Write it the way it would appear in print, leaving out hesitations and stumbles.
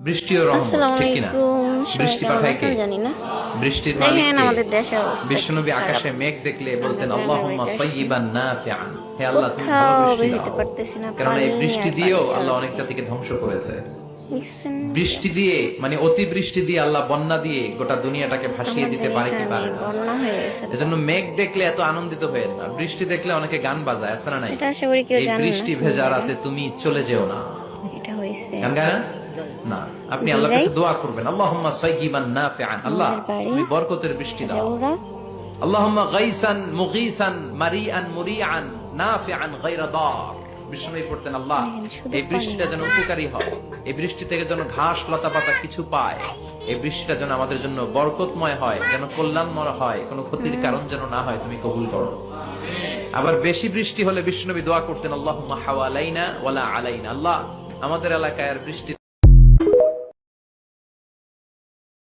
বৃষ্টিও রহমত, আসসালামু ঠিক কিনা? আলাইকুম, বৃষ্টি সবাই কেমন পাঠায় কে? আছেন জানি না। বৃষ্টির দেখেন মালিক কে? আমাদের দেশের অবস্থা কি বিশ্বনবী খারাপ। আকাশে মেঘ দেখলে বলতেন আমরা আল্লাহুম্মা গ্রামের বাড়িতে আসছি। সাইয়্যিবান নাফিআন, হে আল্লাহ তুমি ভালো কোথাও বৃষ্টি বেরোতে দাও। পারতেছি না, কারণ এই পানি বৃষ্টি আর দিয়েও পানি আল্লাহ ছাড়া অনেক কিছু। জাতিকে ধ্বংস করেছে। দেখছেন বৃষ্টি দিয়ে মানে অতি বৃষ্টি দিয়ে আল্লাহ বন্যা দিয়ে গোটা দুনিয়াটাকে ভাসিয়ে দিতে আমাদের পারে কি এখানে পারে না? বন্যা হয়ে গেছে। এজন্য মেঘ দেখলে এত আনন্দিত হয়েন না, বৃষ্টি দেখলে অনেকে গান বাজায়, আছে না নাই? এটা আশা করি কেউ এই জানে না। বৃষ্টি ভেজা রাতে তুমি চলে যেও না, এটা হয়েছে গান গায় না? না, আপনি আল্লাহর কাছে দোয়া করবেন আল্লাহুম্মা সাইয়্যিবান নাফিআন, আল্লাহ আমাদের বাড়ি তুমি বরকতের বৃষ্টি দাও। জাউরা। আল্লাহুম্মা গাইসান মুগীসান মারিআন মুরিআন নাফিআন গায়রা দার। বিষ্ণুই পড়তেন আল্লাহ শুধু এই বৃষ্টিটা যেন উপকারী হয়, এই বৃষ্টি থেকে যেন ঘাস লতা পাতা কিছু পায়, এই বৃষ্টিটা যেন আমাদের জন্য বরকতময় হয়, যেন কল্যাণময় হয়, কোনো ক্ষতির কারণ যেন না হয়, তুমি কবুল করো। আবার বেশি বৃষ্টি হলে বিষ্ণুনবী দোয়া করতেন আল্লাহুম্মা হাওয়ালাইনা ওয়ালা আলাইনা, আল্লাহ আমাদের এলাকায় আর বৃষ্টি